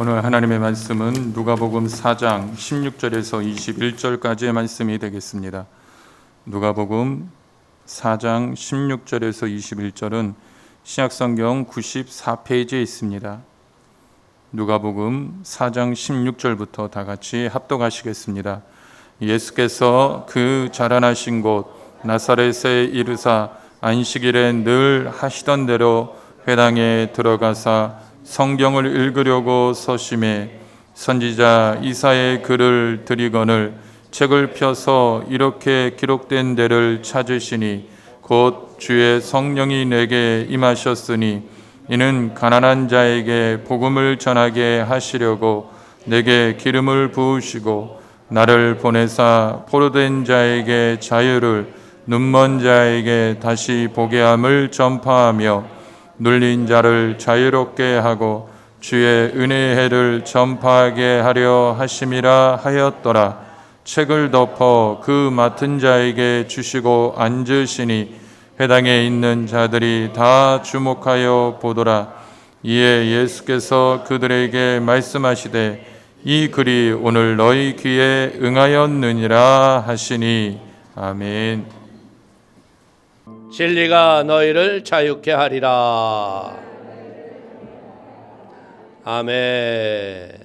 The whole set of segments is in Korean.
오늘 하나님의 말씀은 누가복음 4장 16절에서 21절까지의 말씀이 되겠습니다. 누가복음 4장 16절에서 21절은 신약성경 94페이지에 있습니다. 누가복음 4장 16절부터 다 같이 합독하시겠습니다. 예수께서 그 자라나신 곳 나사렛에 이르사 안식일에 늘 하시던 대로 회당에 들어가사 성경을 읽으려고 서심해 선지자 이사야의 글을 들이거늘 책을 펴서 이렇게 기록된 데를 찾으시니 곧 주의 성령이 내게 임하셨으니 이는 가난한 자에게 복음을 전하게 하시려고 내게 기름을 부으시고 나를 보내사 포로된 자에게 자유를 눈먼 자에게 다시 보게 함을 전파하며 눌린 자를 자유롭게 하고 주의 은혜의 해를 전파하게 하려 하심이라 하였더라. 책을 덮어 그 맡은 자에게 주시고 앉으시니 회당에 있는 자들이 다 주목하여 보더라. 이에 예수께서 그들에게 말씀하시되 이 글이 오늘 너희 귀에 응하였느니라 하시니 아멘. 진리가 너희를 자유케 하리라. 아멘.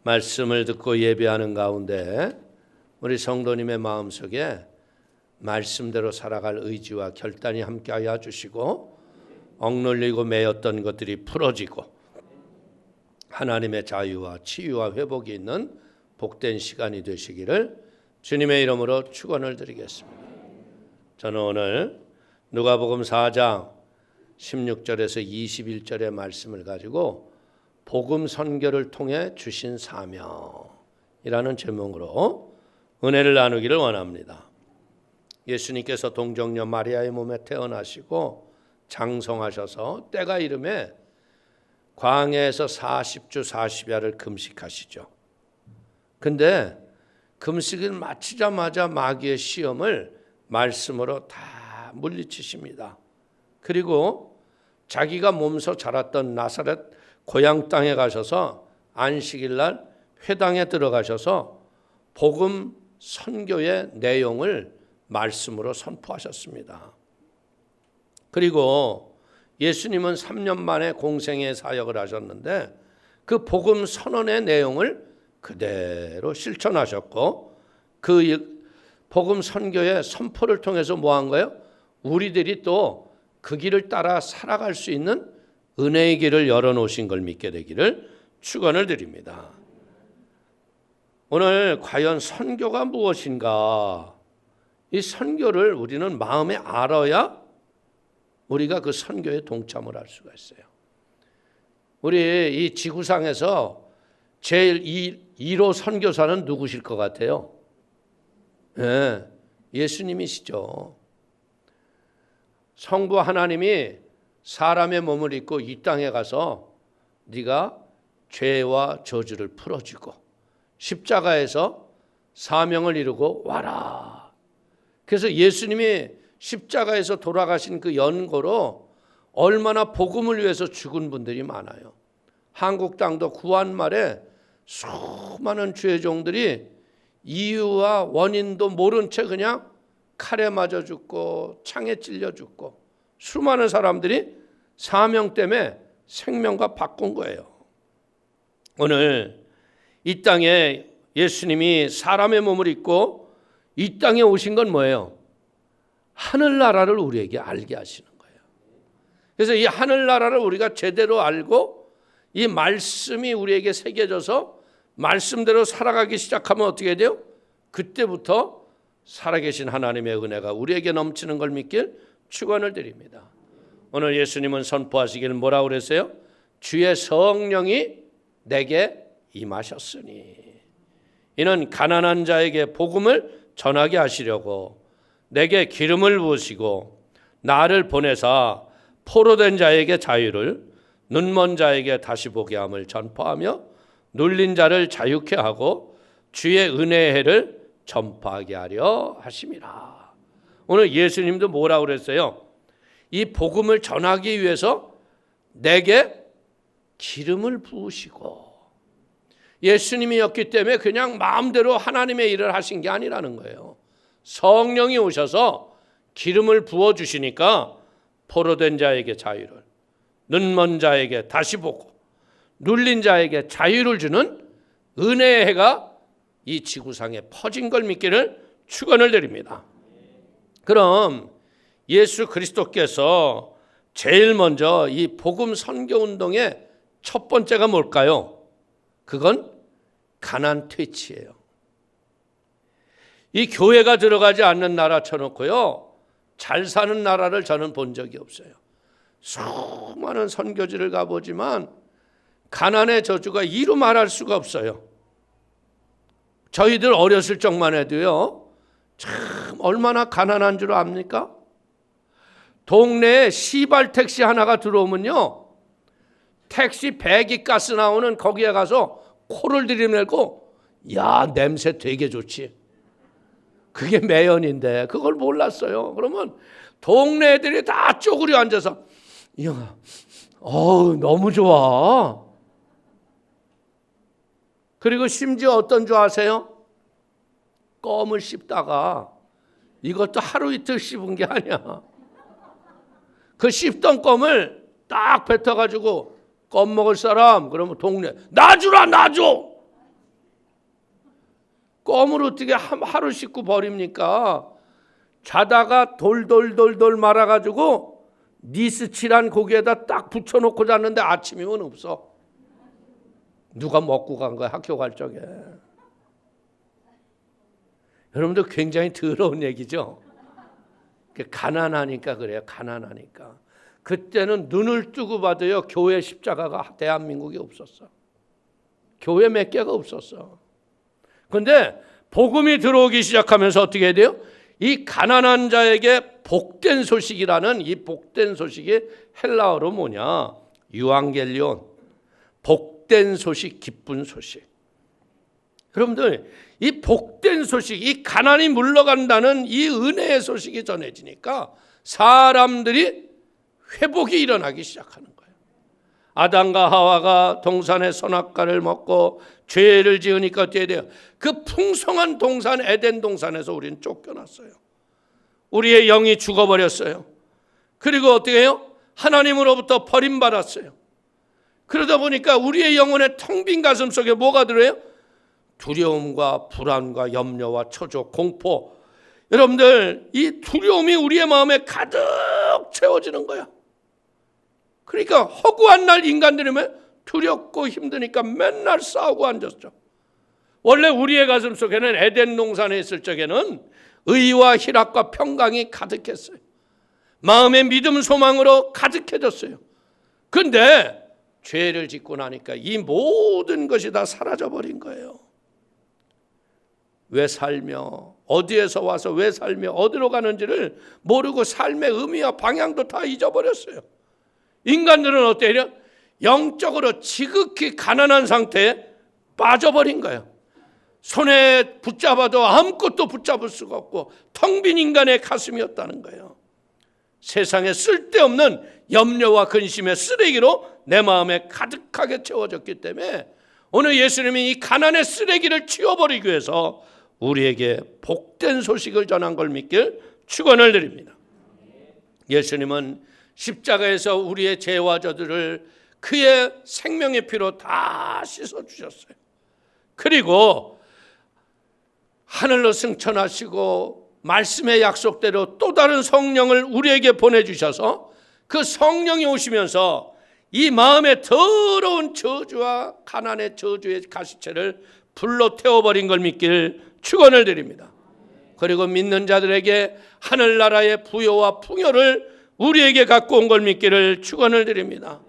말씀을 듣고 예배하는 가운데 우리 성도님의 마음속에 말씀대로 살아갈 의지와 결단이 함께하여 주시고 억눌리고 매였던 것들이 풀어지고 하나님의 자유와 치유와 회복이 있는 복된 시간이 되시기를 주님의 이름으로 축원을 드리겠습니다. 저는 오늘 누가복음 4장 16절에서 21절의 말씀을 가지고 복음 선교를 통해 주신 사명이라는 제목으로 은혜를 나누기를 원합니다. 예수님께서 동정녀 마리아의 몸에 태어나시고 장성하셔서 때가 이름에 광야에서 40주 40야를 금식하시죠. 근데 금식을 마치자마자 마귀의 시험을 말씀으로 다 물리치십니다. 그리고 자기가 몸소 자랐던 나사렛 고향 땅에 가셔서 안식일 날 회당에 들어가셔서 복음 선교의 내용을 말씀으로 선포하셨습니다. 그리고 예수님은 3년 만에 공생의 사역을 하셨는데 그 복음 선언의 내용을 그대로 실천하셨고 그 복음 선교의 선포를 통해서 뭐 한 거예요? 우리들이 또 그 길을 따라 살아갈 수 있는 은혜의 길을 열어놓으신 걸 믿게 되기를 축원을 드립니다. 오늘 과연 선교가 무엇인가? 이 선교를 우리는 마음에 알아야 우리가 그 선교에 동참을 할 수가 있어요. 우리 이 지구상에서 제일 1호 선교사는 누구실 것 같아요? 네, 예수님이시죠. 성부 하나님이 사람의 몸을 입고 이 땅에 가서 네가 죄와 저주를 풀어주고 십자가에서 사명을 이루고 와라. 그래서 예수님이 십자가에서 돌아가신 그 연고로 얼마나 복음을 위해서 죽은 분들이 많아요. 한국 땅도 구한 말에 수많은 죄종들이 이유와 원인도 모른 채 그냥 칼에 맞아 죽고 창에 찔려 죽고 수많은 사람들이 사명 때문에 생명과 바꾼 거예요. 오늘 이 땅에 예수님이 사람의 몸을 입고 이 땅에 오신 건 뭐예요? 하늘나라를 우리에게 알게 하시는 거예요. 그래서 이 하늘나라를 우리가 제대로 알고 이 말씀이 우리에게 새겨져서 말씀대로 살아가기 시작하면 어떻게 돼요? 그때부터 살아계신 하나님의 은혜가 우리에게 넘치는 걸 믿길 축원을 드립니다. 오늘 예수님은 선포하시기를 뭐라고 그랬어요? 주의 성령이 내게 임하셨으니 이는 가난한 자에게 복음을 전하게 하시려고 내게 기름을 부으시고 나를 보내사 포로된 자에게 자유를 눈먼 자에게 다시 보게 함을 전파하며 눌린 자를 자유케 하고 주의 은혜의 해를 전파하게 하려 하심이라. 오늘 예수님도 뭐라고 그랬어요? 이 복음을 전하기 위해서 내게 기름을 부으시고, 예수님이었기 때문에 그냥 마음대로 하나님의 일을 하신 게 아니라는 거예요. 성령이 오셔서 기름을 부어주시니까 포로된 자에게 자유를, 눈먼 자에게 다시 보고, 눌린 자에게 자유를 주는 은혜의 해가 이 지구상에 퍼진 걸 믿기를 축원을 드립니다. 그럼 예수 그리스도께서 제일 먼저 이 복음 선교 운동의 첫 번째가 뭘까요? 그건 가난 퇴치예요. 이 교회가 들어가지 않는 나라 쳐놓고요, 잘 사는 나라를 저는 본 적이 없어요. 수많은 선교지를 가보지만 가난의 저주가 이루 말할 수가 없어요. 저희들 어렸을 적만 해도요, 참 얼마나 가난한 줄 압니까? 동네에 시발 택시 하나가 들어오면요, 택시 배기가스 나오는 거기에 가서 코를 들이밀고, 야, 냄새 되게 좋지. 그게 매연인데 그걸 몰랐어요. 그러면 동네 애들이 다 쪼그려 앉아서, 이야, 너무 좋아. 그리고 심지어 어떤 줄 아세요? 껌을 씹다가, 이것도 하루 이틀 씹은 게 아니야, 그 씹던 껌을 딱 뱉어가지고, 껌 먹을 사람, 그러면 동네, 나 주라, 나 줘. 껌을 어떻게 하루 씹고 버립니까? 자다가 돌돌돌돌 말아가지고 니스칠한 고기에다 딱 붙여놓고 잤는데 아침이면 없어. 누가 먹고 간 거야, 학교 갈 적에. 여러분들 굉장히 더러운 얘기죠. 가난하니까 그래요. 가난하니까. 그때는 눈을 뜨고 봐도요, 교회 십자가가 대한민국에 없었어. 교회 몇 개가 없었어. 그런데 복음이 들어오기 시작하면서 어떻게 해야 돼요? 이 가난한 자에게 복된 소식이라는, 이 복된 소식이 헬라어로 뭐냐? 유앙겔리온. 복된 소식, 기쁜 소식. 여러분들, 이 복된 소식, 이 가난이 물러간다는 이 은혜의 소식이 전해지니까 사람들이 회복이 일어나기 시작하는 거예요. 아담과 하와가 동산의 선악과를 먹고 죄를 지으니까 어떻게 돼요? 그 풍성한 동산, 에덴 동산에서 우리는 쫓겨났어요. 우리의 영이 죽어버렸어요. 그리고 어떻게 해요? 하나님으로부터 버림받았어요. 그러다 보니까 우리의 영혼의 텅 빈 가슴 속에 뭐가 들어요? 두려움과 불안과 염려와 초조, 공포. 여러분들, 이 두려움이 우리의 마음에 가득 채워지는 거야. 그러니까 허구한 날 인간들이면 두렵고 힘드니까 맨날 싸우고 앉았죠. 원래 우리의 가슴 속에는 에덴 동산에 있을 적에는 의와 희락과 평강이 가득했어요. 마음의 믿음, 소망으로 가득해졌어요. 그런데 죄를 짓고 나니까 이 모든 것이 다 사라져버린 거예요. 왜 살며, 어디에서 와서 왜 살며, 어디로 가는지를 모르고 삶의 의미와 방향도 다 잊어버렸어요. 인간들은 어때요? 영적으로 지극히 가난한 상태에 빠져버린 거예요. 손에 붙잡아도 아무것도 붙잡을 수가 없고 텅 빈 인간의 가슴이었다는 거예요. 세상에 쓸데없는 염려와 근심의 쓰레기로 내 마음에 가득하게 채워졌기 때문에 오늘 예수님이 이 가난의 쓰레기를 치워버리기 위해서 우리에게 복된 소식을 전한 걸 믿길 축원을 드립니다. 예수님은 십자가에서 우리의 죄와 저들을 그의 생명의 피로 다 씻어주셨어요. 그리고 하늘로 승천하시고 말씀의 약속대로 또 다른 성령을 우리에게 보내주셔서 그 성령이 오시면서 이 마음의 더러운 저주와 가난의 저주의 가시체를 불로 태워버린 걸 믿기를 축원을 드립니다. 그리고 믿는 자들에게 하늘나라의 부요와 풍요를 우리에게 갖고 온 걸 믿기를 축원을 드립니다.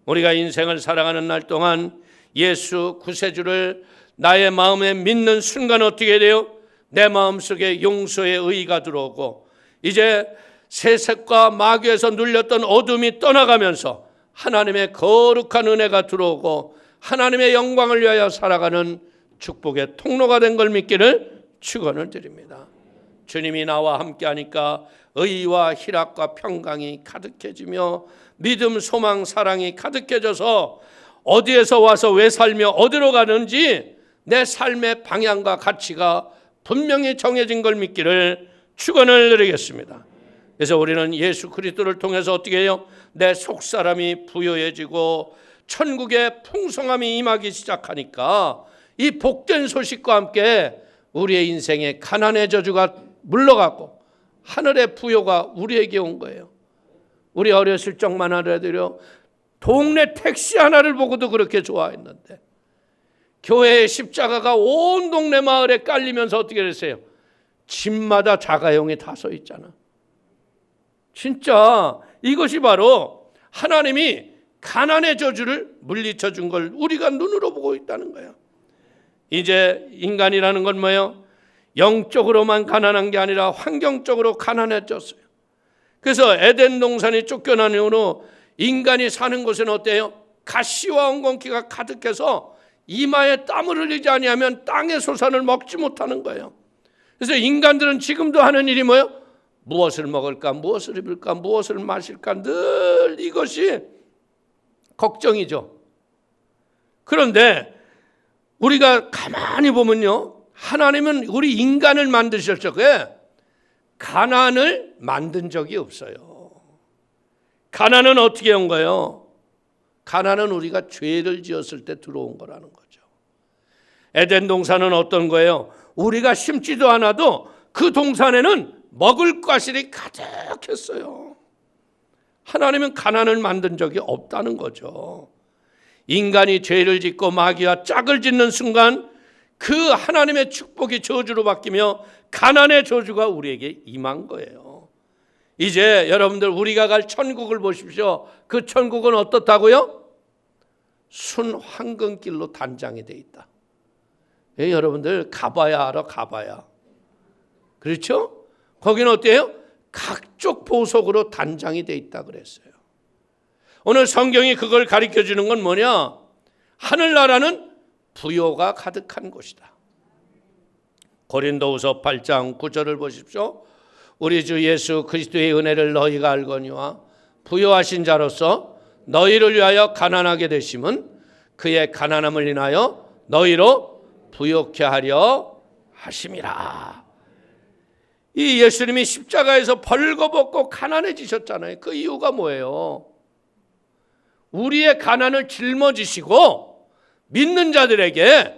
우리가 인생을 살아가는 날 동안 예수 구세주를 나의 마음에 믿는 순간 어떻게 돼요? 내 마음속에 용서의 의가 들어오고 이제 세습과 마귀에서 눌렸던 어둠이 떠나가면서 하나님의 거룩한 은혜가 들어오고 하나님의 영광을 위하여 살아가는 축복의 통로가 된 걸 믿기를 축원을 드립니다. 주님이 나와 함께하니까 의와 희락과 평강이 가득해지며 믿음, 소망, 사랑이 가득해져서 어디에서 와서 왜 살며 어디로 가는지 내 삶의 방향과 가치가 분명히 정해진 걸 믿기를 축원을 드리겠습니다. 그래서 우리는 예수 그리스도를 통해서 어떻게 해요? 내 속사람이 부요해지고 천국의 풍성함이 임하기 시작하니까 이 복된 소식과 함께 우리의 인생에 가난의 저주가 물러가고 하늘의 부요가 우리에게 온 거예요. 우리 어렸을 적만 하더라도 동네 택시 하나를 보고도 그렇게 좋아했는데 교회의 십자가가 온 동네 마을에 깔리면서 어떻게 됐어요? 집마다 자가용이 다 서 있잖아. 진짜 이것이 바로 하나님이 가난의 저주를 물리쳐 준 걸 우리가 눈으로 보고 있다는 거예요. 이제 인간이라는 건 뭐예요? 영적으로만 가난한 게 아니라 환경적으로 가난해졌어요. 그래서 에덴 동산이 쫓겨난 이후로 인간이 사는 곳은 어때요? 가시와 엉겅퀴가 가득해서 이마에 땀을 흘리지 아니하면 땅의 소산을 먹지 못하는 거예요. 그래서 인간들은 지금도 하는 일이 뭐예요? 무엇을 먹을까, 무엇을 입을까, 무엇을 마실까, 늘 이것이 걱정이죠. 그런데 우리가 가만히 보면요, 하나님은 우리 인간을 만드실 적에 가난을 만든 적이 없어요. 가난은 어떻게 온 거예요? 가난은 우리가 죄를 지었을 때 들어온 거라는 거죠. 에덴 동산은 어떤 거예요? 우리가 심지도 않아도 그 동산에는 먹을 과실이 가득했어요. 하나님은 가난을 만든 적이 없다는 거죠. 인간이 죄를 짓고 마귀와 짝을 짓는 순간 그 하나님의 축복이 저주로 바뀌며 가난의 저주가 우리에게 임한 거예요. 이제 여러분들 우리가 갈 천국을 보십시오. 그 천국은 어떻다고요? 순 황금길로 단장이 돼 있다. 예, 여러분들 가봐야 알아, 가봐야. 그렇죠? 거기는 어때요? 각종 보석으로 단장이 돼 있다 그랬어요. 오늘 성경이 그걸 가르쳐 주는 건 뭐냐? 하늘나라는 부요가 가득한 곳이다. 고린도후서 8장 9절을 보십시오. 우리 주 예수 그리스도의 은혜를 너희가 알거니와 부요하신 자로서 너희를 위하여 가난하게 되심은 그의 가난함을 인하여 너희로 부요케 하려 하심이라. 이 예수님이 십자가에서 벌거벗고 가난해지셨잖아요. 그 이유가 뭐예요? 우리의 가난을 짊어지시고 믿는 자들에게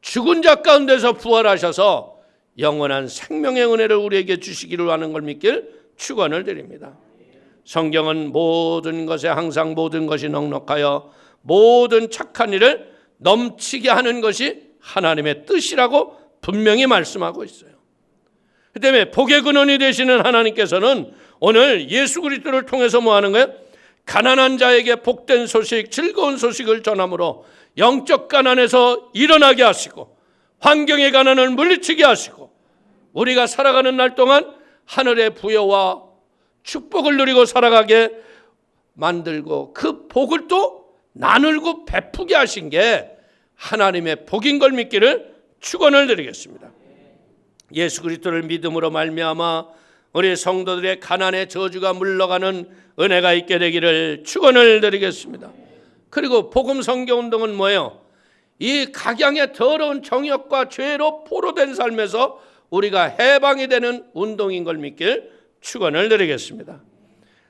죽은 자 가운데서 부활하셔서 영원한 생명의 은혜를 우리에게 주시기를 하는 걸 믿길 축원을 드립니다. 성경은 모든 것에 항상 모든 것이 넉넉하여 모든 착한 일을 넘치게 하는 것이 하나님의 뜻이라고 분명히 말씀하고 있어요. 그 때문에 복의 근원이 되시는 하나님께서는 오늘 예수 그리스도를 통해서 뭐 하는 거예요? 가난한 자에게 복된 소식, 즐거운 소식을 전함으로 영적 가난에서 일어나게 하시고 환경의 가난을 물리치게 하시고 우리가 살아가는 날 동안 하늘의 부여와 축복을 누리고 살아가게 만들고 그 복을 또 나누고 베푸게 하신 게 하나님의 복인 걸 믿기를 축원을 드리겠습니다. 예수 그리스도를 믿음으로 말미암아 우리 성도들의 가난의 저주가 물러가는 은혜가 있게 되기를 축원을 드리겠습니다. 그리고 복음 선교 운동은 뭐예요? 이 각양의 더러운 정욕과 죄로 포로된 삶에서 우리가 해방이 되는 운동인 걸 믿길 축원을 드리겠습니다.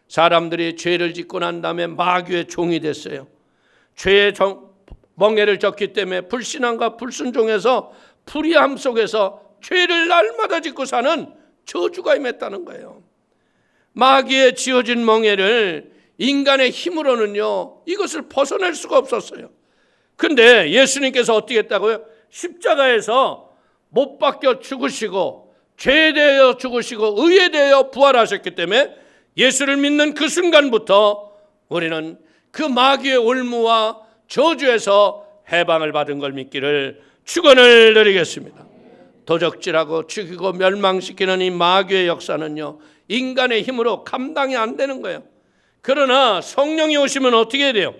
사람들이 죄를 짓고 난 다음에 마귀의 종이 됐어요. 죄의 멍에를 졌기 때문에 불신앙과 불순종에서 불의함 속에서 죄를 날마다 짓고 사는 저주가 임했다는 거예요. 마귀의 지어진 멍에를 인간의 힘으로는요 이것을 벗어낼 수가 없었어요. 근데 예수님께서 어떻게 했다고요? 십자가에서 못 박혀 죽으시고 죄에 대하여 죽으시고 의에 대하여 부활하셨기 때문에 예수를 믿는 그 순간부터 우리는 그 마귀의 올무와 저주에서 해방을 받은 걸 믿기를 축원을 드리겠습니다. 도적질하고 죽이고 멸망시키는 이 마귀의 역사는요 인간의 힘으로 감당이 안 되는 거예요. 그러나 성령이 오시면 어떻게 돼요?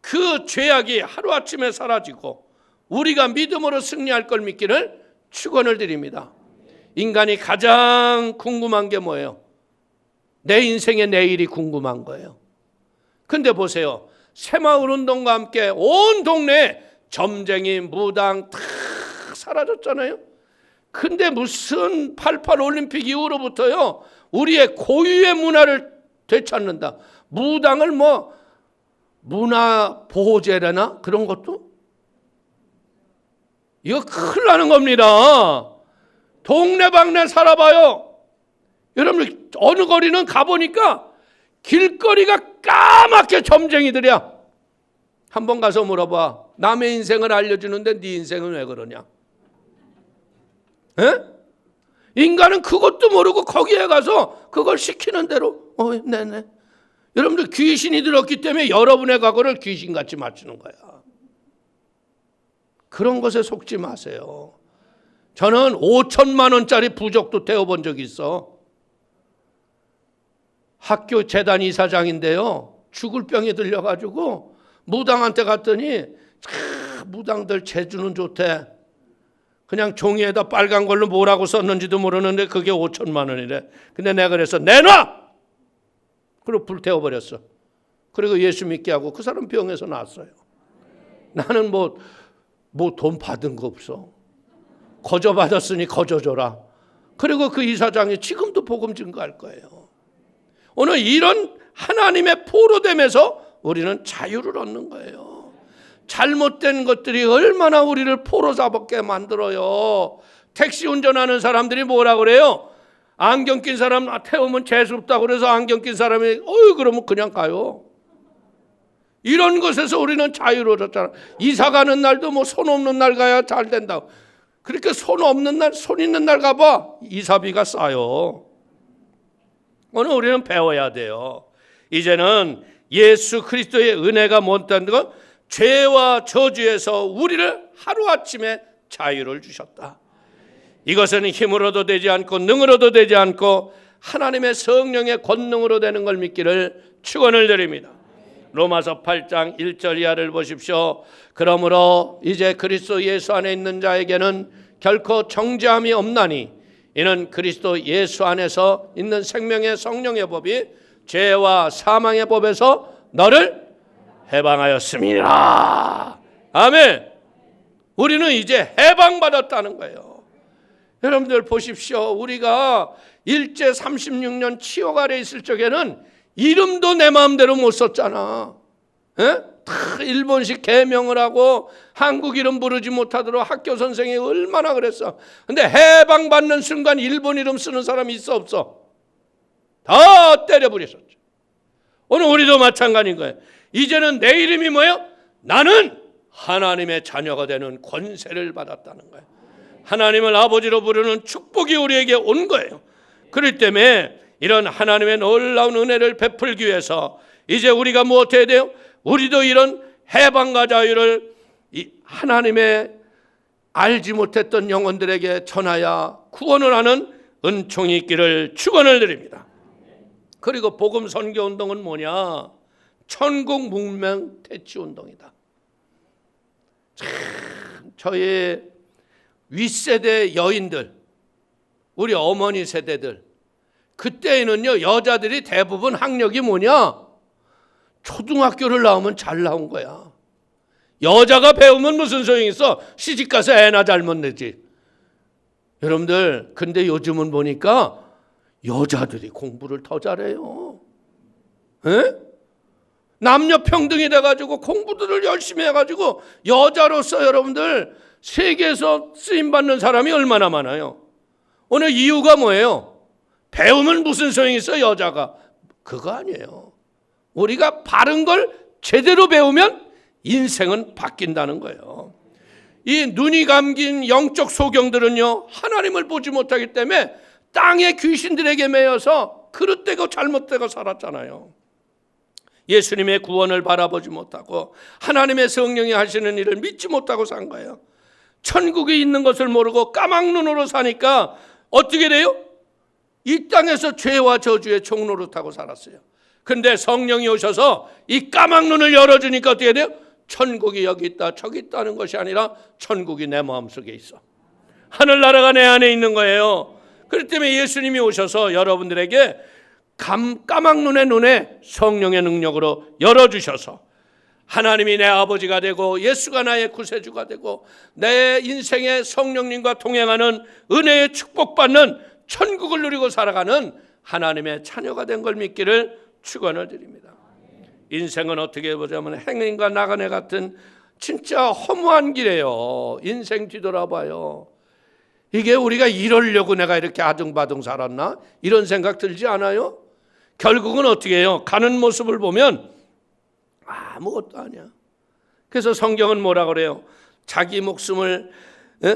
그 죄악이 하루아침에 사라지고 우리가 믿음으로 승리할 걸 믿기를 축원을 드립니다. 인간이 가장 궁금한 게 뭐예요? 내 인생의 내일이 궁금한 거예요. 근데 보세요. 새마을운동과 함께 온 동네에 점쟁이, 무당 다 사라졌잖아요. 근데 무슨 88 올림픽 이후로부터요, 우리의 고유의 문화를 되찾는다. 무당을 뭐 문화보호제라나 그런 것도? 이거 큰일 나는 겁니다. 동네방네 살아봐요. 여러분 어느 거리는 가보니까 길거리가 까맣게 점쟁이들이야. 한번 가서 물어봐. 남의 인생을 알려주는데 네 인생은 왜 그러냐? 에? 인간은 그것도 모르고 거기에 가서 그걸 시키는 대로 네네. 여러분들 귀신이 들었기 때문에 여러분의 과거를 귀신같이 맞추는 거야. 그런 것에 속지 마세요. 저는 5천만 원짜리 부적도 태워본 적이 있어. 학교 재단 이사장인데요, 죽을 병이 들려가지고 무당한테 갔더니 무당들 재주는 좋대. 그냥 종이에다 빨간 걸로 뭐라고 썼는지도 모르는데 그게 5천만 원이래. 근데 내가 그래서 내놔! 그리고 불태워버렸어. 그리고 예수 믿게 하고 그 사람 병에서 나왔어요. 나는 뭐 돈 받은 거 없어. 거저 받았으니 거저 줘라. 그리고 그 이사장이 지금도 복음 증거할 거예요. 오늘 이런 하나님의 포로됨에서 우리는 자유를 얻는 거예요. 잘못된 것들이 얼마나 우리를 포로 잡게 만들어요. 택시 운전하는 사람들이 뭐라 그래요? 안경 낀 사람 태우면 재수없다고 그래서 안경 낀 사람이 그러면 그냥 가요. 이런 것에서 우리는 자유로워졌잖아. 이사 가는 날도 뭐 손 없는 날 가야 잘 된다고. 그렇게 손 없는 날, 손 있는 날 가봐. 이사비가 싸요. 오늘 우리는 배워야 돼요. 이제는 예수 그리스도의 은혜가 못다는 것, 죄와 저주에서 우리를 하루아침에 자유를 주셨다. 이것은 힘으로도 되지 않고 능으로도 되지 않고 하나님의 성령의 권능으로 되는 걸 믿기를 축원을 드립니다. 로마서 8장 1절 이하를 보십시오. 그러므로 이제 그리스도 예수 안에 있는 자에게는 결코 정죄함이 없나니 이는 그리스도 예수 안에서 있는 생명의 성령의 법이 죄와 사망의 법에서 너를 해방하였습니다. 아멘. 우리는 이제 해방받았다는 거예요. 여러분들 보십시오. 우리가 일제 36년 치욕 아래 있을 적에는 이름도 내 마음대로 못 썼잖아. 다 일본식 개명을 하고 한국 이름 부르지 못하도록 학교 선생이 얼마나 그랬어. 근데 해방받는 순간 일본 이름 쓰는 사람이 있어 없어? 다 때려버렸었죠. 오늘 우리도 마찬가지인 거예요. 이제는 내 이름이 뭐예요? 나는 하나님의 자녀가 되는 권세를 받았다는 거예요. 하나님을 아버지로 부르는 축복이 우리에게 온 거예요. 그렇기 때문에 이런 하나님의 놀라운 은혜를 베풀기 위해서 이제 우리가 무엇 해야 돼요? 우리도 이런 해방과 자유를 하나님의 알지 못했던 영혼들에게 전하여 구원을 하는 은총이 있기를 축원을 드립니다. 그리고 복음 선교 운동은 뭐냐? 천국 문명 퇴치 운동이다. 참 저희 윗세대 여인들, 우리 어머니 세대들, 그때에는요 여자들이 대부분 학력이 뭐냐? 초등학교를 나오면 잘 나온 거야. 여자가 배우면 무슨 소용이 있어? 시집가서 애나 잘못 내지. 여러분들 근데 요즘은 보니까 여자들이 공부를 더 잘해요. 에? 남녀 평등이 돼가지고 공부들을 열심히 해가지고 여자로서 여러분들 세계에서 쓰임받는 사람이 얼마나 많아요. 오늘 이유가 뭐예요? 배우면 무슨 소용이 있어 여자가. 그거 아니에요. 우리가 바른 걸 제대로 배우면 인생은 바뀐다는 거예요. 이 눈이 감긴 영적 소경들은요 하나님을 보지 못하기 때문에 땅의 귀신들에게 매여서 그릇되고 잘못되고 살았잖아요. 예수님의 구원을 바라보지 못하고 하나님의 성령이 하시는 일을 믿지 못하고 산 거예요. 천국에 있는 것을 모르고 까막눈으로 사니까 어떻게 돼요? 이 땅에서 죄와 저주의 종로를 타고 살았어요. 근데 성령이 오셔서 이 까막눈을 열어주니까 어떻게 돼요? 천국이 여기 있다 저기 있다는 것이 아니라 천국이 내 마음속에 있어. 하늘나라가 내 안에 있는 거예요. 그렇기 때문에 예수님이 오셔서 여러분들에게 까막눈의 눈에 성령의 능력으로 열어주셔서 하나님이 내 아버지가 되고 예수가 나의 구세주가 되고 내 인생의 성령님과 동행하는 은혜의 축복받는 천국을 누리고 살아가는 하나님의 자녀가 된 걸 믿기를 축원을 드립니다. 인생은 어떻게 보자면 행인과 나그네 같은 진짜 허무한 길이에요. 인생 뒤돌아봐요. 이게 우리가 이러려고 내가 이렇게 아등바등 살았나? 이런 생각 들지 않아요? 결국은 어떻게 해요? 가는 모습을 보면 아무것도 아니야. 그래서 성경은 뭐라 그래요? 자기 목숨을,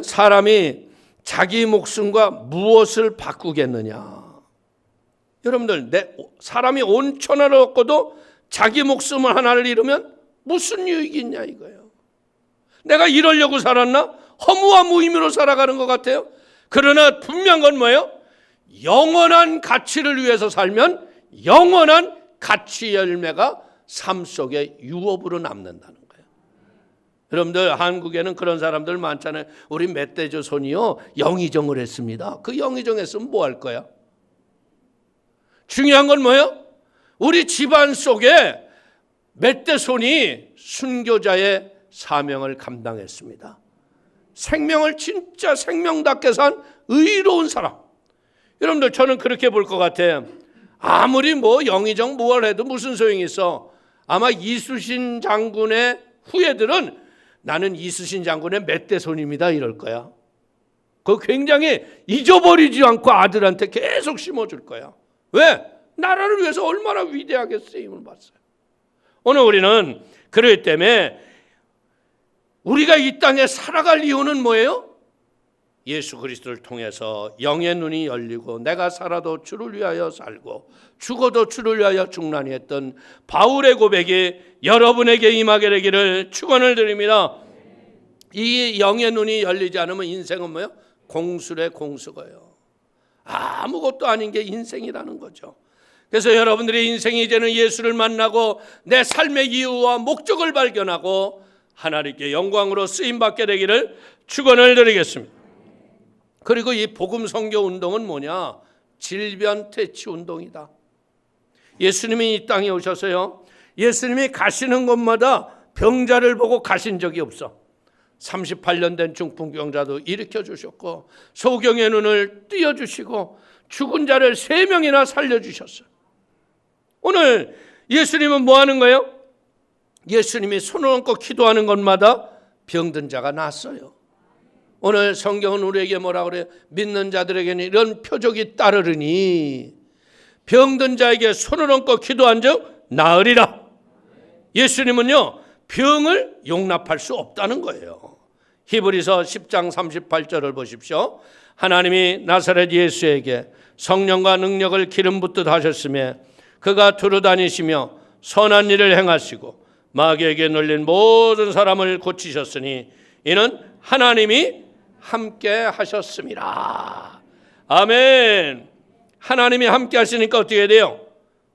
사람이 자기 목숨과 무엇을 바꾸겠느냐? 여러분들, 사람이 온 천하를 얻고도 자기 목숨을 하나를 잃으면 무슨 유익이 있냐 이거예요. 내가 이러려고 살았나? 허무한 무의미로 살아가는 것 같아요. 그러나 분명한 건 뭐예요? 영원한 가치를 위해서 살면 영원한 가치 열매가 삶 속에 유업으로 남는다는 거예요. 여러분들, 한국에는 그런 사람들 많잖아요. 우리 멧돼지손이요 영의정을 했습니다. 그 영의정 했으면 뭐 할 거야? 중요한 건 뭐예요? 우리 집안 속에 멧돼손이 순교자의 사명을 감당했습니다. 생명을 진짜 생명답게 산 의로운 사람. 여러분들, 저는 그렇게 볼 것 같아요. 아무리 뭐 영의정 뭘 해도 무슨 소용이 있어. 아마 이수신 장군의 후예들은 나는 이수신 장군의 멧돼손입니다 이럴 거야. 그거 굉장히 잊어버리지 않고 아들한테 계속 심어줄 거야. 왜? 나라를 위해서 얼마나 위대하게 쓰임을 받았어요. 오늘 우리는 그렇기 때문에 우리가 이 땅에 살아갈 이유는 뭐예요? 예수 그리스도를 통해서 영의 눈이 열리고 내가 살아도 주를 위하여 살고 죽어도 주를 위하여 죽나니 했던 바울의 고백이 여러분에게 임하게 되기를 축원을 드립니다. 이 영의 눈이 열리지 않으면 인생은 뭐예요? 공술의 공수거예요. 아무것도 아닌 게 인생이라는 거죠. 그래서 여러분들의 인생이 이제는 예수를 만나고 내 삶의 이유와 목적을 발견하고 하나님께 영광으로 쓰임받게 되기를 축원을 드리겠습니다. 그리고 이 복음 선교 운동은 뭐냐? 질병 퇴치 운동이다. 예수님이 이 땅에 오셔서요, 예수님이 가시는 곳마다 병자를 보고 가신 적이 없어. 38년 된 중풍병자도 일으켜 주셨고 소경의 눈을 띄어주시고 죽은 자를 3명이나 살려주셨어요. 오늘 예수님은 뭐 하는 거예요? 예수님이 손을 얹고 기도하는 곳마다 병든 자가 낫어요. 오늘 성경은 우리에게 뭐라 그래요? 믿는 자들에게는 이런 표적이 따르리니 병든 자에게 손을 얹고 기도한 적 나으리라. 예수님은요 병을 용납할 수 없다는 거예요. 히브리서 10장 38절을 보십시오. 하나님이 나사렛 예수에게 성령과 능력을 기름 붓듯 하셨으며 그가 두루 다니시며 선한 일을 행하시고 마귀에게 눌린 모든 사람을 고치셨으니 이는 하나님이 함께 하셨습니다. 아멘. 하나님이 함께 하시니까 어떻게 돼요?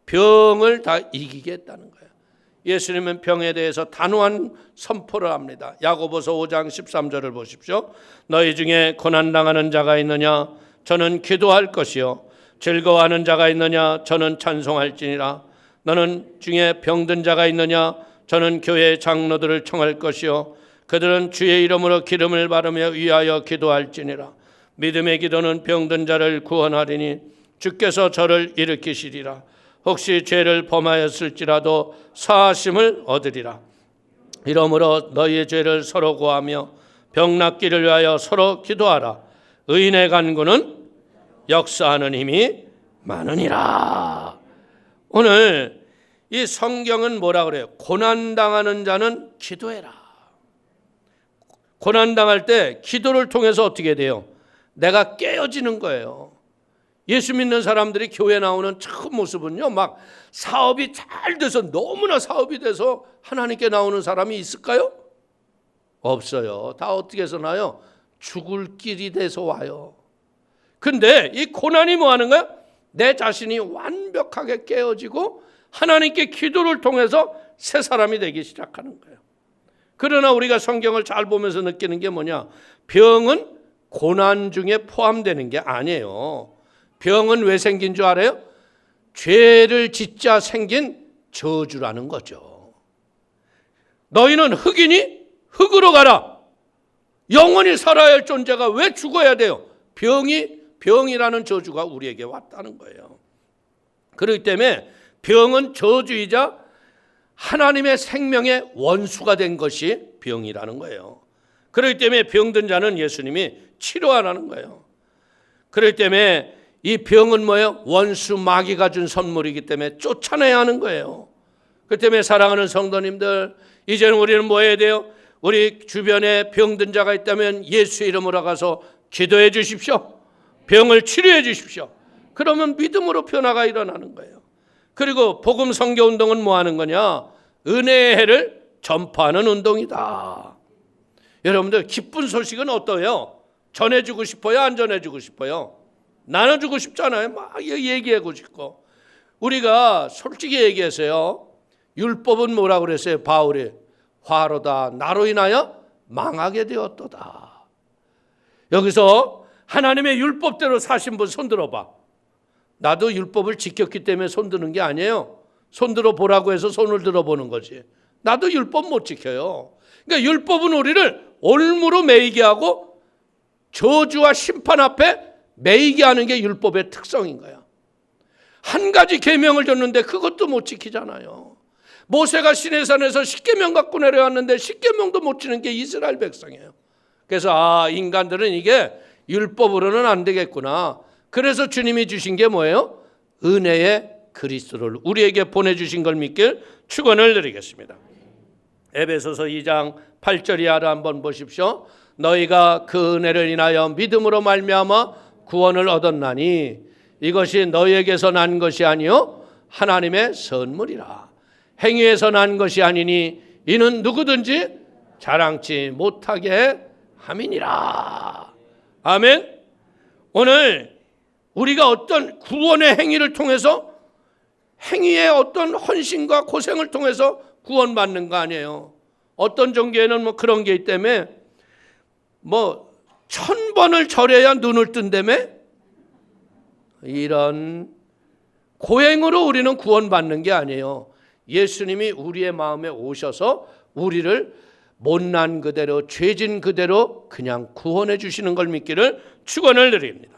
병을 다 이기겠다는 거예요. 예수님은 병에 대해서 단호한 선포를 합니다. 야고보서 5장 13절을 보십시오. 너희 중에 고난당하는 자가 있느냐? 저는 기도할 것이요. 즐거워하는 자가 있느냐? 저는 찬송할지니라. 너는 중에 병든 자가 있느냐? 저는 교회 장로들을 청할 것이요. 그들은 주의 이름으로 기름을 바르며 위하여 기도할지니라. 믿음의 기도는 병든 자를 구원하리니 주께서 저를 일으키시리라. 혹시 죄를 범하였을지라도 사하심을 얻으리라. 이러므로 너희의 죄를 서로 구하며 병 낫기를 위하여 서로 기도하라. 의인의 간구는 역사하는 힘이 많으니라. 오늘 이 성경은 뭐라 그래요? 고난당하는 자는 기도해라. 고난당할 때 기도를 통해서 어떻게 돼요? 내가 깨어지는 거예요. 예수 믿는 사람들이 교회 나오는 첫 모습은요, 막 사업이 잘 돼서 너무나 사업이 돼서 하나님께 나오는 사람이 있을까요? 없어요. 다 어떻게 해서 나요? 죽을 길이 돼서 와요. 근데 이 고난이 뭐 하는 거야? 내 자신이 완벽하게 깨어지고 하나님께 기도를 통해서 새 사람이 되기 시작하는 거예요. 그러나 우리가 성경을 잘 보면서 느끼는 게 뭐냐? 병은 고난 중에 포함되는 게 아니에요. 병은 왜 생긴 줄 알아요? 죄를 짓자 생긴 저주라는 거죠. 너희는 흙이니 흙으로 가라. 영원히 살아야 할 존재가 왜 죽어야 돼요? 병이라는 저주가 우리에게 왔다는 거예요. 그렇기 때문에 병은 저주이자 하나님의 생명의 원수가 된 것이 병이라는 거예요. 그렇기 때문에 병든 자는 예수님이 치료하라는 거예요. 그렇기 때문에 이 병은 뭐예요? 원수 마귀가 준 선물이기 때문에 쫓아내야 하는 거예요. 그렇기 때문에 사랑하는 성도님들, 이제는 우리는 뭐 해야 돼요? 우리 주변에 병든 자가 있다면 예수의 이름으로 가서 기도해 주십시오. 병을 치료해 주십시오. 그러면 믿음으로 변화가 일어나는 거예요. 그리고 복음 선교 운동은 뭐 하는 거냐? 은혜의 해를 전파하는 운동이다. 여러분들 기쁜 소식은 어떠해요? 전해주고 싶어요? 안 전해주고 싶어요? 나눠주고 싶잖아요. 막 얘기하고 싶고. 우리가 솔직히 얘기해서요, 율법은 뭐라고 그랬어요? 바울이 화로다 나로 인하여 망하게 되었도다. 여기서 하나님의 율법대로 사신 분 손들어봐. 나도 율법을 지켰기 때문에 손드는 게 아니에요. 손들어 보라고 해서 손을 들어보는 거지. 나도 율법 못 지켜요. 그러니까 율법은 우리를 올무로 매이게 하고 저주와 심판 앞에 매이게 하는 게 율법의 특성인 거야. 한 가지 계명을 줬는데 그것도 못 지키잖아요. 모세가 시내산에서 십계명 갖고 내려왔는데 십계명도 못 지키는 게 이스라엘 백성이에요. 그래서 인간들은 이게 율법으로는 안 되겠구나. 그래서 주님이 주신 게 뭐예요? 은혜의 그리스도를 우리에게 보내주신 걸 믿길 축원을 드리겠습니다. 에베소서 2장 8절 이하를 한번 보십시오. 너희가 그 은혜를 인하여 믿음으로 말미암아 구원을 얻었나니 이것이 너희에게서 난 것이 아니요 하나님의 선물이라. 행위에서 난 것이 아니니 이는 누구든지 자랑치 못하게 함이니라. 아멘. 오늘 우리가 어떤 구원의 행위를 통해서, 행위의 어떤 헌신과 고생을 통해서 구원받는 거 아니에요. 어떤 종교에는 뭐 그런 게 있기 때문에 뭐 1000번을 절해야 눈을 뜬다며? 이런 고행으로 우리는 구원받는 게 아니에요. 예수님이 우리의 마음에 오셔서 우리를 못난 그대로 죄진 그대로 그냥 구원해 주시는 걸 믿기를 축원을 드립니다.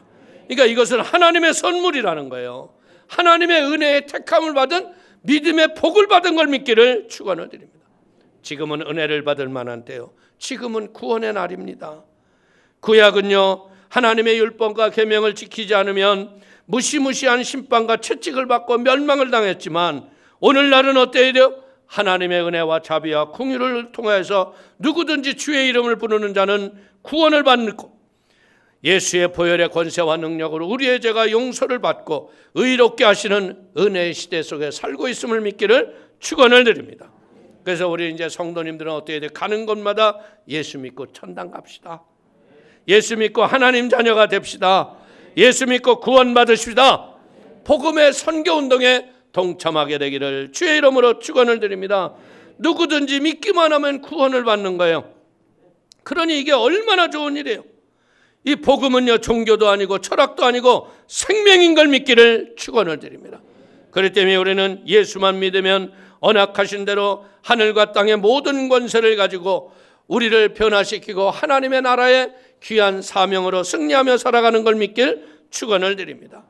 그러니까 이것은 하나님의 선물이라는 거예요. 하나님의 은혜의 택함을 받은 믿음의 복을 받은 걸 믿기를 축원을 드립니다. 지금은 은혜를 받을 만한 때요. 지금은 구원의 날입니다. 구약은요, 하나님의 율법과 계명을 지키지 않으면 무시무시한 심판과 채찍을 받고 멸망을 당했지만 오늘날은 어때야 돼요? 하나님의 은혜와 자비와 긍휼을 통해서 누구든지 주의 이름을 부르는 자는 구원을 받고 예수의 보혈의 권세와 능력으로 우리의 죄가 용서를 받고 의롭게 하시는 은혜의 시대 속에 살고 있음을 믿기를 축원을 드립니다. 그래서 우리 이제 성도님들은 어떻게 돼? 가는 곳마다 예수 믿고 천당 갑시다. 예수 믿고 하나님 자녀가 됩시다. 예수 믿고 구원 받으십시다. 복음의 선교 운동에 동참하게 되기를 주의 이름으로 축원을 드립니다. 누구든지 믿기만 하면 구원을 받는 거예요. 그러니 이게 얼마나 좋은 일이에요. 이 복음은요, 종교도 아니고 철학도 아니고 생명인 걸 믿기를 축원을 드립니다. 그렇기 때문에 우리는 예수만 믿으면 언약하신 대로 하늘과 땅의 모든 권세를 가지고 우리를 변화시키고 하나님의 나라의 귀한 사명으로 승리하며 살아가는 걸 믿길 축원을 드립니다.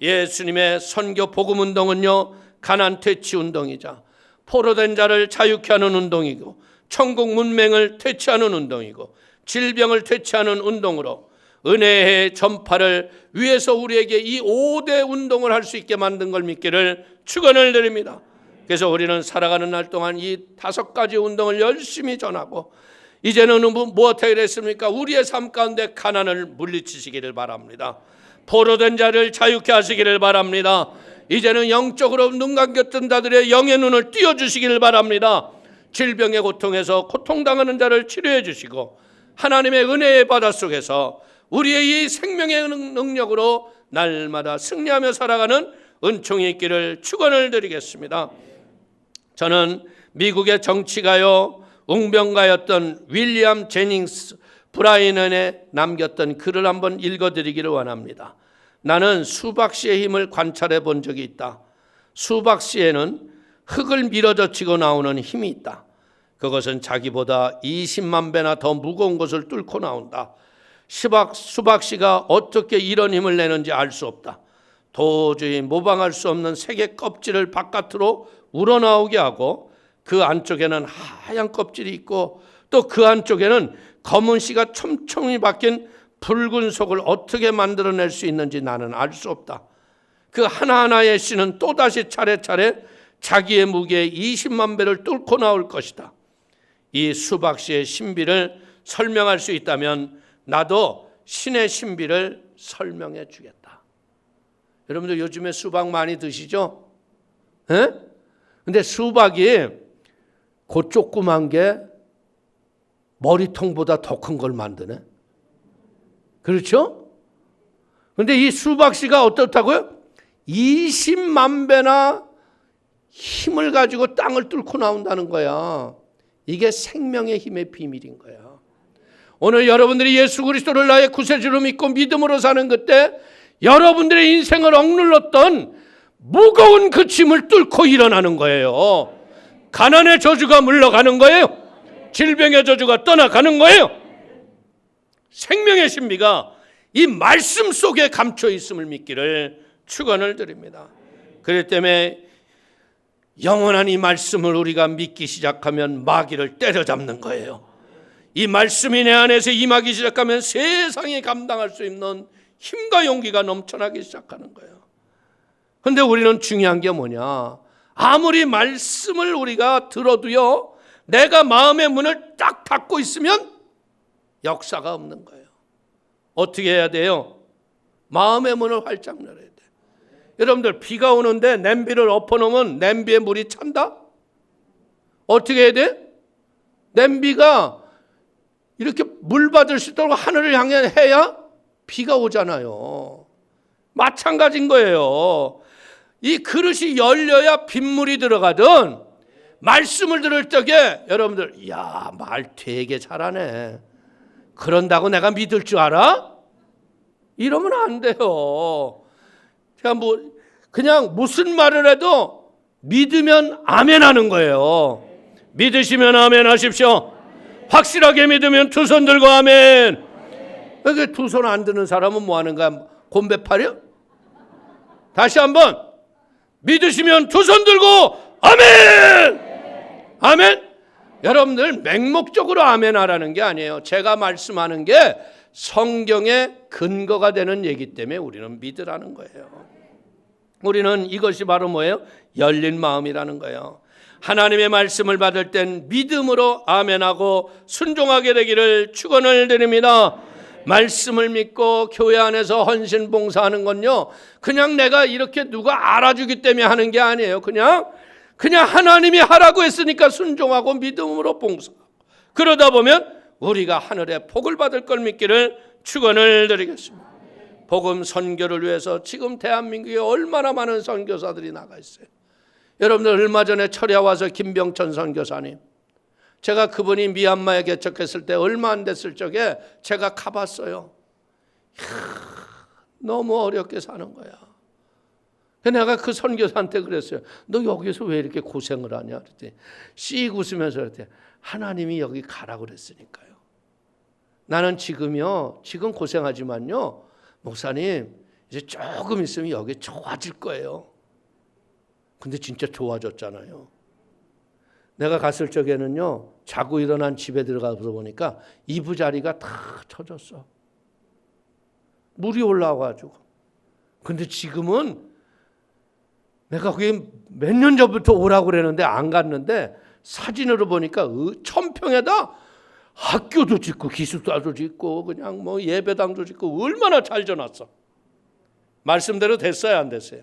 예수님의 선교 복음 운동은요, 가난 퇴치 운동이자 포로된 자를 자유케 하는 운동이고 천국 문맹을 퇴치하는 운동이고 질병을 퇴치하는 운동으로 은혜의 전파를 위해서 우리에게 이 5대 운동을 할 수 있게 만든 걸 믿기를 축원을 드립니다. 그래서 우리는 살아가는 날 동안 이 5가지 운동을 열심히 전하고 이제는 무엇을 했습니까? 우리의 삶 가운데 가난을 물리치시기를 바랍니다. 포로된 자를 자유케 하시기를 바랍니다. 이제는 영적으로 눈 감겼던 자들의 영의 눈을 띄워주시기를 바랍니다. 질병의 고통에서 고통당하는 자를 치료해 주시고 하나님의 은혜의 바다 속에서 우리의 이 생명의 능력으로 날마다 승리하며 살아가는 은총이 있기를 축원을 드리겠습니다. 저는 미국의 정치가요, 웅병가였던 윌리엄 제닝스 브라이넌에 남겼던 글을 한번 읽어드리기를 원합니다. 나는 수박씨의 힘을 관찰해 본 적이 있다. 수박씨에는 흙을 밀어젖히고 나오는 힘이 있다. 그것은 자기보다 20만 배나 더 무거운 것을 뚫고 나온다. 수박씨가 어떻게 이런 힘을 내는지 알 수 없다. 도저히 모방할 수 없는 색의 껍질을 바깥으로 우러나오게 하고 그 안쪽에는 하얀 껍질이 있고 또 그 안쪽에는 검은 씨가 촘촘히 박힌 붉은 속을 어떻게 만들어낼 수 있는지 나는 알 수 없다. 그 하나하나의 씨는 또다시 차례차례 자기의 무게의 20만 배를 뚫고 나올 것이다. 이 수박씨의 신비를 설명할 수 있다면 나도 신의 신비를 설명해 주겠다. 여러분들 요즘에 수박 많이 드시죠? 에? 근데 수박이 그 조그만 게 머리통보다 더 큰 걸 만드네. 그렇죠? 근데 이 수박씨가 어떻다고요? 20만 배나 힘을 가지고 땅을 뚫고 나온다는 거야. 이게 생명의 힘의 비밀인 거야. 오늘 여러분들이 예수 그리스도를 나의 구세주로 믿고 믿음으로 사는 그때 여러분들의 인생을 억눌렀던 무거운 그 짐을 뚫고 일어나는 거예요. 가난의 저주가 물러가는 거예요. 질병의 저주가 떠나가는 거예요. 생명의 신비가 이 말씀 속에 감춰 있음을 믿기를 축원을 드립니다. 그렇기 때문에 영원한 이 말씀을 우리가 믿기 시작하면 마귀를 때려잡는 거예요. 이 말씀이 내 안에서 임하기 시작하면 세상이 감당할 수 있는 힘과 용기가 넘쳐나기 시작하는 거예요. 그런데 우리는 중요한 게 뭐냐? 아무리 말씀을 우리가 들어도요, 내가 마음의 문을 딱 닫고 있으면 역사가 없는 거예요. 어떻게 해야 돼요? 마음의 문을 활짝 열어야 돼요. 여러분들 비가 오는데 냄비를 엎어놓으면 냄비에 물이 찬다? 어떻게 해야 돼? 냄비가 이렇게 물 받을 수 있도록 하늘을 향해 해야 비가 오잖아요. 마찬가지인 거예요. 이 그릇이 열려야 빗물이 들어가든 말씀을 들을 적에 여러분들 이야 말 되게 잘하네. 그런다고 내가 믿을 줄 알아? 이러면 안 돼요. 제가 그냥 무슨 말을 해도 믿으면 아멘 하는 거예요. 믿으시면 아멘 하십시오. 확실하게 믿으면 두 손 들고 아멘. 왜 두 손 안 드는 사람은 뭐 하는 거야? 곤배 파려? 다시 한번 믿으시면 두 손 들고 아멘. 아멘. 여러분들 맹목적으로 아멘 하라는 게 아니에요. 제가 말씀하는 게 성경의 근거가 되는 얘기 때문에 우리는 믿으라는 거예요. 우리는 이것이 바로 뭐예요? 열린 마음이라는 거예요. 하나님의 말씀을 받을 땐 믿음으로 아멘하고 순종하게 되기를 축원을 드립니다. 말씀을 믿고 교회 안에서 헌신 봉사하는 건요, 그냥 내가 이렇게 누가 알아주기 때문에 하는 게 아니에요. 그냥 하나님이 하라고 했으니까 순종하고 믿음으로 봉사하고, 그러다 보면 우리가 하늘의 복을 받을 걸 믿기를 축원을 드리겠습니다. 복음 선교를 위해서 지금 대한민국에 얼마나 많은 선교사들이 나가 있어요. 여러분들 얼마 전에 철야 와서 김병천 선교사님, 제가 그분이 미얀마에 개척했을 때 얼마 안 됐을 적에 제가 가봤어요. 너무 어렵게 사는 거야. 내가 그 선교사한테 그랬어요. 너 여기서 왜 이렇게 고생을 하냐? 그랬더니 씩 웃으면서 그랬더니 하나님이 여기 가라고 그랬으니까요. 나는 지금 고생하지만요, 목사님 이제 조금 있으면 여기 좋아질 거예요. 근데 진짜 좋아졌잖아요. 내가 갔을 적에는요, 자고 일어난 집에 들어가서 보니까 이부자리가 다 쳐졌어. 물이 올라와가지고. 근데 지금은 내가 거기 몇 년 전부터 오라고 그랬는데 안 갔는데 사진으로 보니까 천평에다 학교도 짓고 기숙사도 짓고 그냥 뭐 예배당도 짓고 얼마나 잘 져놨어. 말씀대로 됐어요, 안 됐어요?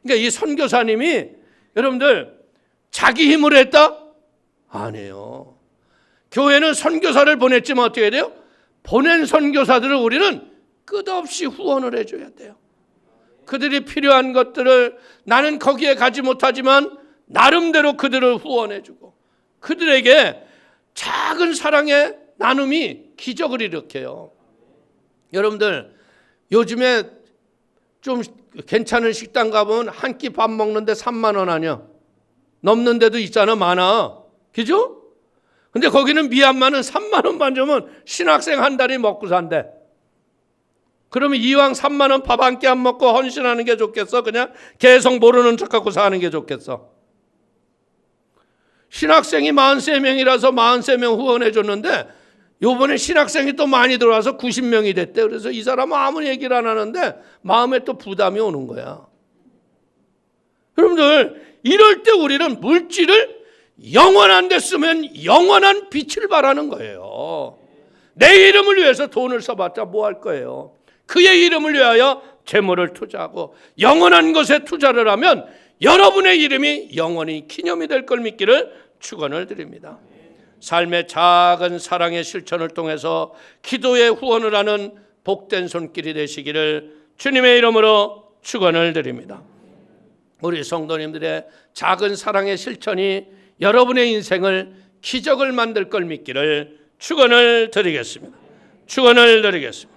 그러니까 이 선교사님이 여러분들 자기 힘으로 했다? 아니에요. 교회는 선교사를 보냈지만 어떻게 해야 돼요? 보낸 선교사들을 우리는 끝없이 후원을 해줘야 돼요. 그들이 필요한 것들을 나는 거기에 가지 못하지만 나름대로 그들을 후원해주고 그들에게 작은 사랑의 나눔이 기적을 일으켜요. 여러분들 요즘에 좀 괜찮은 식당 가보면 한 끼 밥 먹는데 3만 원 아니야? 넘는 데도 있잖아, 많아. 그죠? 근데 거기는 미얀마는 3만 원만 주면 신학생 한 달이 먹고 산대. 그러면 이왕 3만 원 밥 한 끼 안 먹고 헌신하는 게 좋겠어? 그냥 계속 모르는 척하고 사는 게 좋겠어? 신학생이 43명이라서 43명 후원해 줬는데 요번에 신학생이 또 많이 들어와서 90명이 됐대. 그래서 이 사람은 아무 얘기를 안 하는데 마음에 또 부담이 오는 거야. 여러분들, 이럴 때 우리는 물질을 영원한 데 쓰면 영원한 빛을 발하는 거예요. 내 이름을 위해서 돈을 써봤자 뭐 할 거예요? 그의 이름을 위하여 재물을 투자하고 영원한 것에 투자를 하면 여러분의 이름이 영원히 기념이 될 걸 믿기를 축원을 드립니다. 삶의 작은 사랑의 실천을 통해서 기도에 후원을 하는 복된 손길이 되시기를 주님의 이름으로 축원을 드립니다. 우리 성도님들의 작은 사랑의 실천이 여러분의 인생을 기적을 만들 걸 믿기를 축원을 드리겠습니다. 축원을 드리겠습니다.